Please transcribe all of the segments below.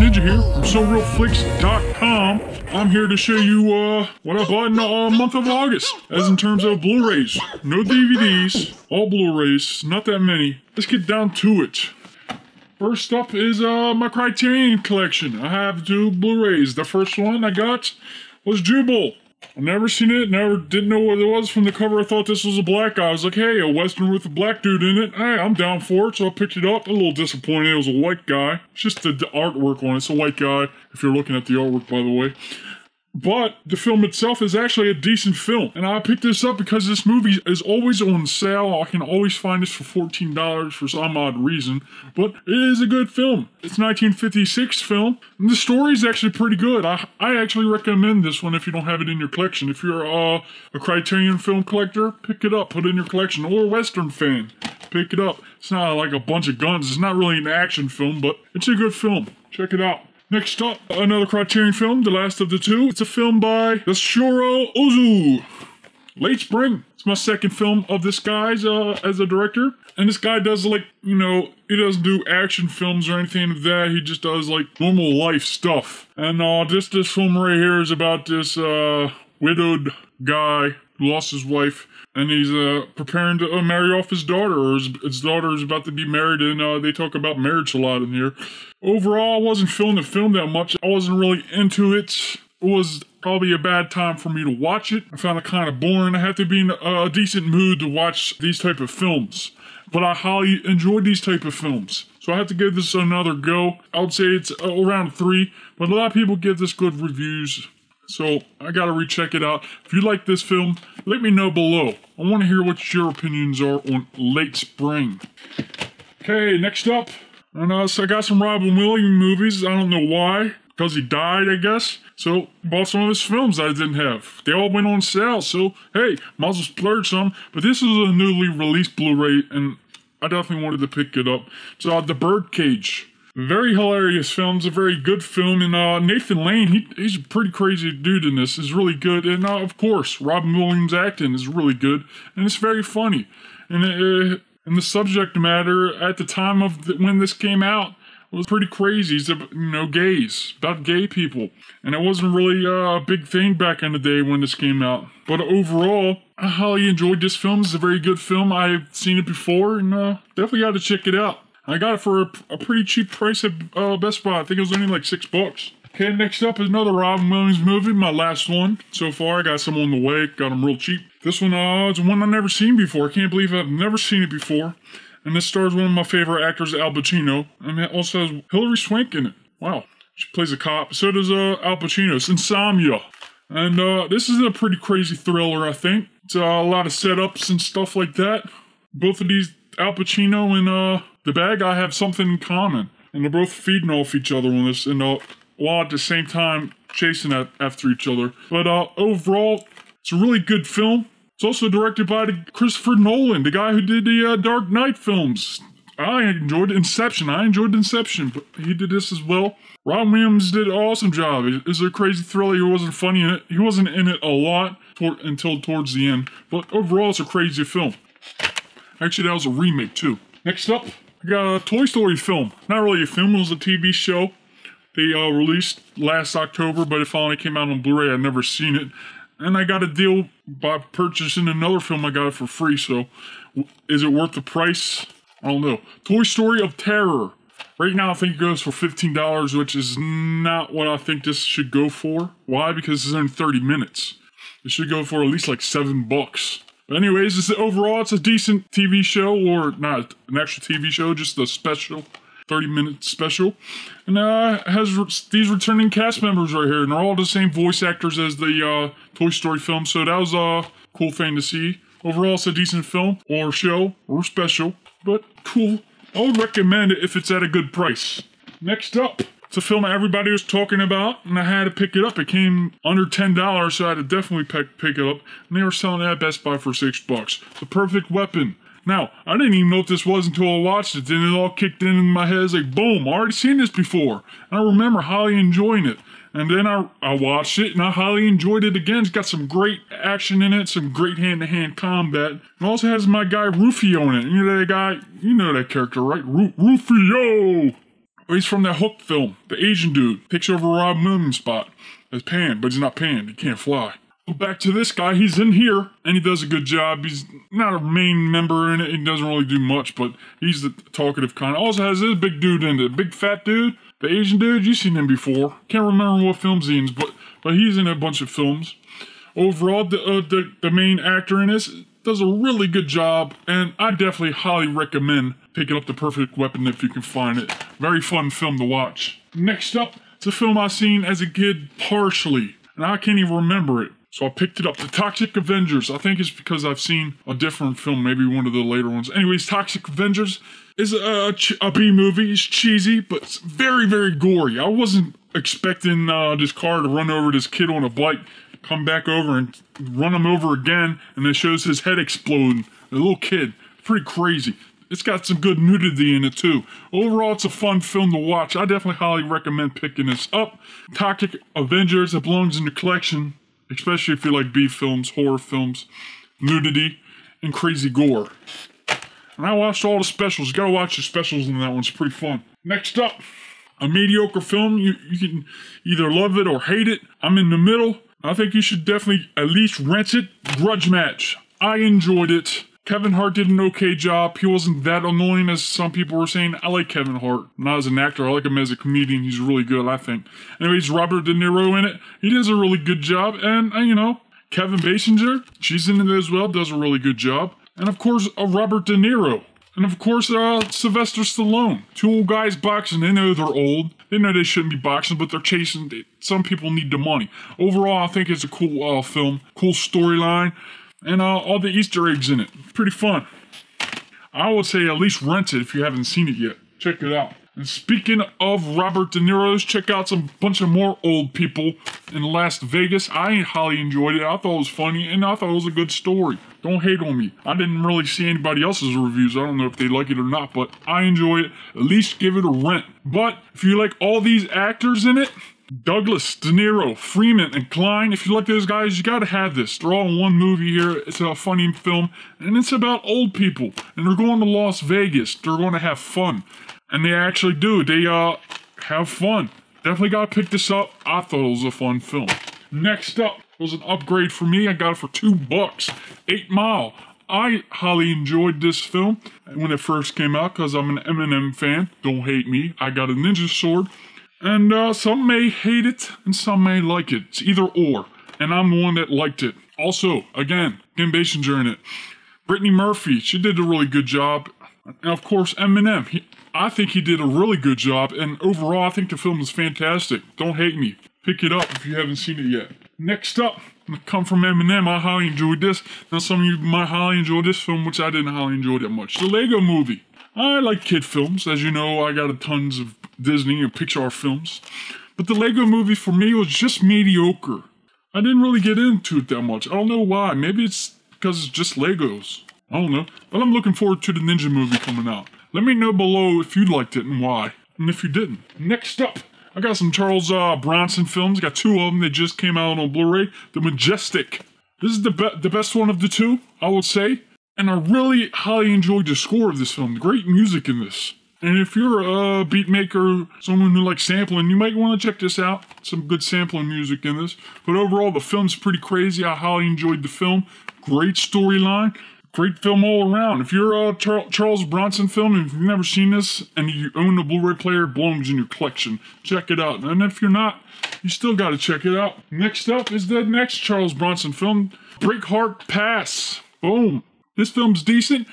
Ninja here from soreelflix.com. I'm here to show you what I bought in the month of August, as in terms of Blu-rays. No DVDs, all Blu-rays, not that many. Let's get down to it. First up is my Criterion collection. I have 2 Blu-rays. The first one I got was Jubal. I've never seen it, didn't know what it was from the cover. I thought this was a black guy. I was like, hey, a Western with a black dude in it. Hey, I'm down for it, so I picked it up. A little disappointed it was a white guy. It's just the artwork on it. It's a white guy, if you're looking at the artwork, by the way. But the film itself is actually a decent film. And I picked this up because this movie is always on sale. I can always find this for $14 for some odd reason. But it is a good film. It's a 1956 film. And the story is actually pretty good. I actually recommend this one if you don't have it in your collection. If you're a Criterion film collector, pick it up, put it in your collection. Or a Western fan, pick it up. It's not like a bunch of guns. It's not really an action film, but it's a good film. Check it out. Next up, another Criterion film, the last of the 2. It's a film by Shoro Ozu. Late Spring. It's my second film of this guy's as a director. And this guy does, like, you know, he doesn't do action films or anything of that. He just does, like, normal life stuff. And this film right here is about this widowed guy who lost his wife. And he's preparing to marry off his daughter, or his daughter is about to be married, and they talk about marriage a lot in here. Overall, I wasn't feeling the film that much. I wasn't really into it. It was probably a bad time for me to watch it. I found it kind of boring. I had to be in a decent mood to watch these type of films. But I highly enjoyed these type of films. So I have to give this another go. I would say it's around 3, but a lot of people give this good reviews. So I gotta recheck it out. If you like this film, let me know below. I want to hear what your opinions are on Late Spring. Okay, next up. And so I got some Robin Williams movies. I don't know why. Because he died, I guess. So bought some of his films that I didn't have. They all went on sale, so hey, might as well splurge some. But this is a newly released Blu-ray, and I definitely wanted to pick it up. It's The Birdcage. Very hilarious film. It's a very good film. And Nathan Lane, he's a pretty crazy dude in this. It's really good. And of course, Robin Williams' acting is really good. And it's very funny. And the subject matter at the time of when this came out was pretty crazy. It's about, you know, gays. About gay people. And it wasn't really a big thing back in the day when this came out. But overall, I highly enjoyed this film. It's a very good film. I've seen it before. And definitely got to check it out. I got it for a pretty cheap price at Best Buy. I think it was only like $6. Okay, next up is another Robin Williams movie, my last one so far. I got some on the way, got them real cheap. This one is one I've never seen before. I can't believe I've never seen it before. And this stars one of my favorite actors, Al Pacino. And it also has Hilary Swank in it. Wow, she plays a cop. So does Al Pacino. It's Insomnia. And this is a pretty crazy thriller, I think. It's a lot of setups and stuff like that. Both of these, Al Pacino and the bad guy, have something in common. And they're both feeding off each other on this, and while at the same time chasing after each other. But overall, it's a really good film. It's also directed by Christopher Nolan, the guy who did the Dark Knight films. I enjoyed Inception. But he did this as well. Robin Williams did an awesome job. It's a crazy thriller. He wasn't funny in it. He wasn't in it a lot until towards the end. But overall, it's a crazy film. Actually, that was a remake, too. Next up, I got a Toy Story film. Not really a film, it was a TV show. They released last October, but it finally came out on Blu-ray. I'd never seen it. And I got a deal by purchasing another film. I got it for free, so is it worth the price? I don't know. Toy Story of Terror. Right now, I think it goes for $15, which is not what I think this should go for. Why? Because it's only 30 minutes. It should go for at least like $7. But anyways, overall, it's a decent TV show, or not an actual TV show, just a special, 30-minute special. And it has these returning cast members right here, and they're all the same voice actors as the Toy Story film, so that was a cool thing to see. Overall, it's a decent film, or show, or special, but cool. I would recommend it if it's at a good price. Next up, it's a film that everybody was talking about, and I had to pick it up. It came under $10, so I had to definitely pick it up. And they were selling it at Best Buy for $6. The Perfect Weapon. Now, I didn't even know what this was until I watched it. Then it all kicked in my head. It's like, boom, I already seen this before. And I remember highly enjoying it. And then I watched it, and I highly enjoyed it again. It's got some great action in it, some great hand-to-hand combat. It also has my guy Rufio in it. You know that guy? You know that character, right? Rufio! Oh, he's from that Hook film. The Asian dude takes over Rob Moon's spot as Pan, but he's not Pan. He can't fly. Well, back to this guy. He's in here, and he does a good job. He's not a main member in it. He doesn't really do much, but he's the talkative kind. Also has this big dude in it. Big fat dude. The Asian dude. You've seen him before. Can't remember what films he's in, but he's in a bunch of films. Overall, the main actor in this does a really good job, and I definitely highly recommend picking up The Perfect Weapon if you can find it. Very fun film to watch. Next up, it's a film I seen as a kid partially, and I can't even remember it. So I picked it up. The Toxic Avengers. I think it's because I've seen a different film, maybe one of the later ones. Anyways, Toxic Avengers is a B movie. It's cheesy, but it's very, very gory. I wasn't expecting this car to run over this kid on a bike, come back over and run him over again, and it shows his head exploding. A little kid. Pretty crazy. It's got some good nudity in it too. Overall, it's a fun film to watch. I definitely highly recommend picking this up. Toxic Avengers, it belongs in the collection. Especially if you like B films, horror films, nudity, and crazy gore. And I watched all the specials. You gotta watch the specials in that one. It's pretty fun. Next up, a mediocre film. You can either love it or hate it. I'm in the middle. I think you should definitely at least rent it. Grudge Match. I enjoyed it. Kevin Hart did an okay job. He wasn't that annoying as some people were saying. I like Kevin Hart. Not as an actor. I like him as a comedian. He's really good, I think. Anyways, Robert De Niro in it. He does a really good job. And, Kevin Basinger, she's in it as well. Does a really good job. And, of course, Robert De Niro. And, of course, Sylvester Stallone. Two old guys boxing. They know they're old. They know they shouldn't be boxing, but they're chasing. Some people need the money. Overall, I think it's a cool film. Cool storyline. And all the Easter eggs in it. Pretty fun. I would say at least rent it if you haven't seen it yet. Check it out. And speaking of Robert De Niro's, check out some bunch of more old people in Las Vegas. I highly enjoyed it. I thought it was funny, and I thought it was a good story. Don't hate on me. I didn't really see anybody else's reviews. I don't know if they like it or not, but I enjoy it. At least give it a rent. But if you like all these actors in it, Douglas, De Niro, Freeman, and Klein. If you like those guys, you gotta have this. They're all in one movie here. It's a funny film, and it's about old people. And they're going to Las Vegas. They're going to have fun. And they actually do. They, have fun. Definitely gotta pick this up. I thought it was a fun film. Next up was an upgrade for me. I got it for $2. 8 Mile. I highly enjoyed this film when it first came out because I'm an Eminem fan. Don't hate me. I got a ninja sword. And some may hate it, and some may like it. It's either or. And I'm the one that liked it. Also, again, Kim Basinger in it. Brittany Murphy, she did a really good job. And of course, Eminem. I think he did a really good job. And overall, I think the film is fantastic. Don't hate me. Pick it up if you haven't seen it yet. Next up, come from Eminem. I highly enjoyed this. Now, some of you might highly enjoy this film, which I didn't highly enjoy that much. The Lego Movie. I like kid films. As you know, I got tons of Disney and Pixar films. But the Lego Movie for me was just mediocre. I didn't really get into it that much. I don't know why. Maybe it's because it's just Legos. I don't know. But I'm looking forward to the Ninja movie coming out. Let me know below if you liked it and why. And if you didn't. Next up, I got some Charles Bronson films. Got 2 of them. They just came out on Blu-ray. The Majestic. This is the best one of the 2, I would say. And I really highly enjoyed the score of this film. Great music in this. And if you're a beat maker, someone who likes sampling, you might want to check this out. Some good sampling music in this. But overall, the film's pretty crazy. I highly enjoyed the film. Great storyline. Great film all around. If you're a Charles Bronson film and you've never seen this and you own a Blu-ray player, it belongs in your collection. Check it out. And if you're not, you still got to check it out. Next up is the next Charles Bronson film, Breakheart Pass. Boom. This film's decent.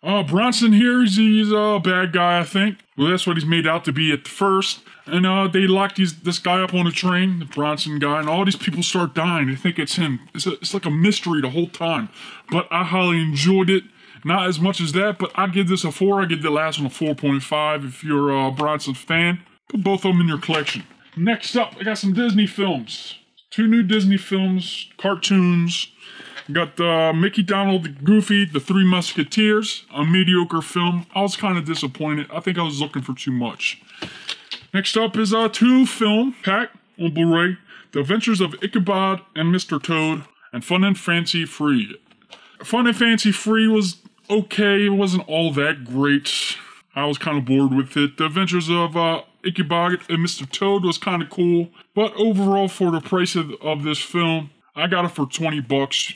Bronson here, he's a bad guy, I think. Well, that's what he's made out to be at first. And they lock this guy up on a train, the Bronson guy, and all these people start dying. They think it's him. It's like a mystery the whole time. But I highly enjoyed it. Not as much as that, but I give this a 4. I give the last one a 4.5 if you're a Bronson fan. Put both of them in your collection. Next up, I got some Disney films. 2 new Disney films, cartoons. Got Mickey, Donald, Goofy, The Three Musketeers, a mediocre film. I was kind of disappointed. I think I was looking for too much. Next up is a 2-film pack on Blu-ray, The Adventures of Ichabod and Mr. Toad, and Fun and Fancy Free. Fun and Fancy Free was okay. It wasn't all that great. I was kind of bored with it. The Adventures of Ichabod and Mr. Toad was kind of cool. But overall, for the price of this film, I got it for $20.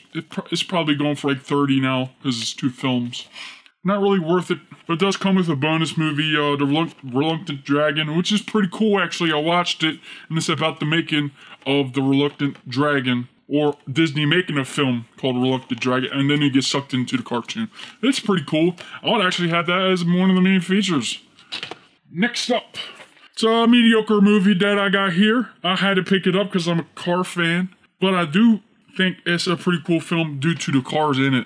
It's probably going for like 30 now because it's 2 films. Not really worth it, but it does come with a bonus movie, The Reluctant Dragon, which is pretty cool actually. I watched it, and it's about the making of The Reluctant Dragon, or Disney making a film called Reluctant Dragon, and then you get sucked into the cartoon. It's pretty cool. I would actually have that as one of the main features. Next up, it's a mediocre movie that I got here. I had to pick it up because I'm a car fan, but I do think it's a pretty cool film due to the cars in it.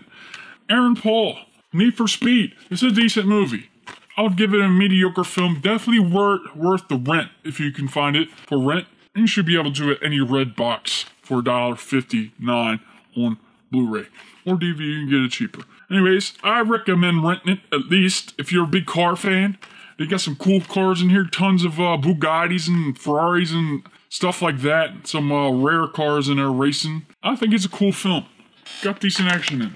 Aaron Paul, Need for Speed. It's a decent movie. I would give it a mediocre film. Definitely worth the rent if you can find it for rent. And you should be able to at any red box for $1.59 on Blu-ray. Or DVD, you can get it cheaper. Anyways, I recommend renting it at least if you're a big car fan. They got some cool cars in here. Tons of Bugattis and Ferraris and stuff like that. Some rare cars in there racing. I think it's a cool film. Got decent action in it.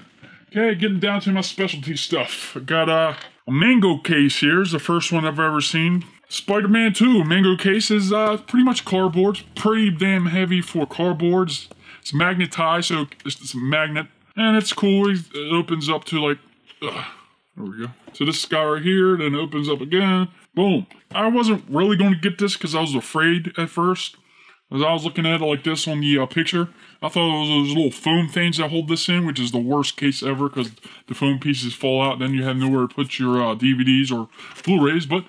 Okay, getting down to my specialty stuff. I got a mango case here. It's the first one I've ever seen. Spider-Man 2 mango case is pretty much cardboard. Pretty damn heavy for cardboards. It's magnetized, so it's a magnet. And it's cool. It opens up to like... there we go. So this guy right here, then it opens up again. Boom. I wasn't really going to get this because I was afraid at first. As I was looking at it like this on the picture, I thought it was those little foam things that hold this in, which is the worst case ever because the foam pieces fall out. Then you have nowhere to put your DVDs or Blu-rays. But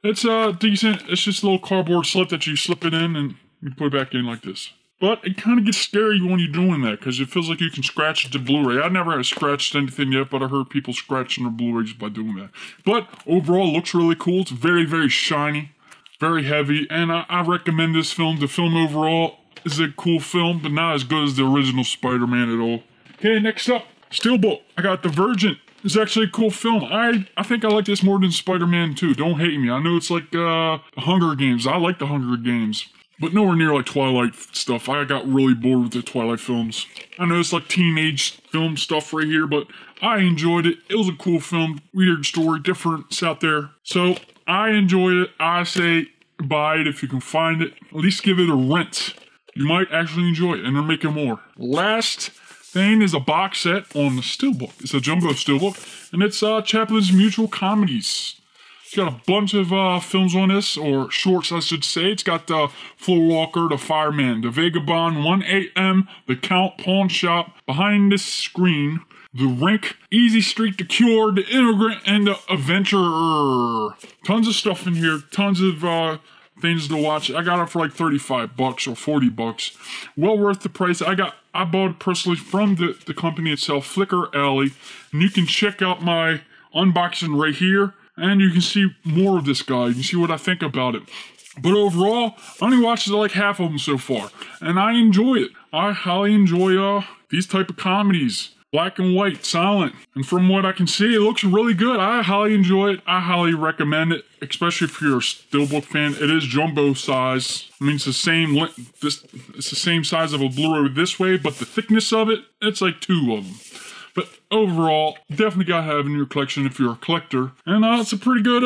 it's decent. It's just a little cardboard slip that you slip it in and you put it back in like this. But it kind of gets scary when you're doing that because it feels like you can scratch the Blu-ray. I never have scratched anything yet, but I heard people scratching their Blu-rays by doing that. But overall, it looks really cool. It's very, very shiny. Very heavy, and I recommend this film. The film overall is a cool film, but not as good as the original Spider-Man at all. Okay, next up, Steelbook. I got Divergent. It's actually a cool film. I think I like this more than Spider-Man 2. Don't hate me. I know it's like The Hunger Games. I like The Hunger Games, but nowhere near like Twilight stuff. I got really bored with the Twilight films. I know it's like teenage film stuff right here, but I enjoyed it. It was a cool film. Weird story, different out there. So I enjoyed it. I say buy it if you can find it. At least give it a rent. You might actually enjoy it, and they're making more. Last thing is a box set on the Steelbook. It's a jumbo Steelbook, and it's Chaplin's Mutual Comedies. It's got a bunch of films on this, or shorts I should say. It's got the Floor Walker, The Fireman, The Vagabond, 1 a.m., The Count, Pawn Shop, Behind the Screen, The Rink, Easy Street, The Cure, The Immigrant, and The Adventurer. Tons of stuff in here. Tons of things to watch. I got it for like $35 or $40. Well worth the price. I bought it personally from the company itself, Flickr Alley. And you can check out my unboxing right here. And you can see more of this guy. You can see what I think about it. But overall, I only watched like half of them so far. And I enjoy it. I highly enjoy these type of comedies. Black and white, silent. And from what I can see, it looks really good. I highly enjoy it. I highly recommend it, especially if you're a Steelbook fan. It is jumbo size. I mean, it's the same it's the same size of a Blu-ray this way, but the thickness of it, it's like 2 of them. But overall, definitely gotta have in your collection if you're a collector. And it's a pretty good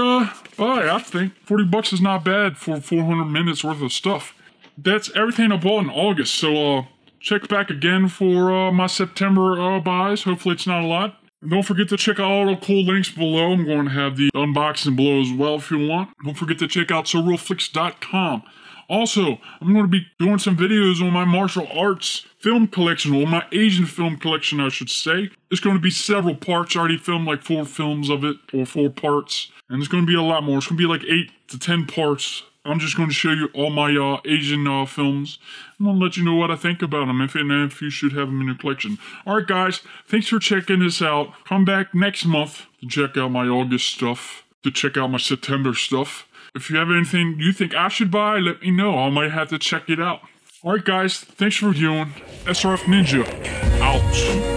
buy, I think. $40 is not bad for 400 minutes worth of stuff. That's everything I bought in August, so check back again for my September buys. Hopefully it's not a lot. And don't forget to check out all the cool links below. I'm going to have the unboxing below as well if you want. Don't forget to check out soreelflix.com. Also, I'm going to be doing some videos on my martial arts film collection, or my Asian film collection, I should say. It's going to be several parts. I already filmed like 4 films of it, or 4 parts. And there's going to be a lot more. It's going to be like 8 to 10 parts. I'm just going to show you all my Asian films. I'm going to let you know what I think about them, if you should have them in your collection. Alright guys, thanks for checking this out. Come back next month to check out my August stuff, to check out my September stuff. If you have anything you think I should buy, let me know. I might have to check it out. Alright guys, thanks for viewing. SRF Ninja, out.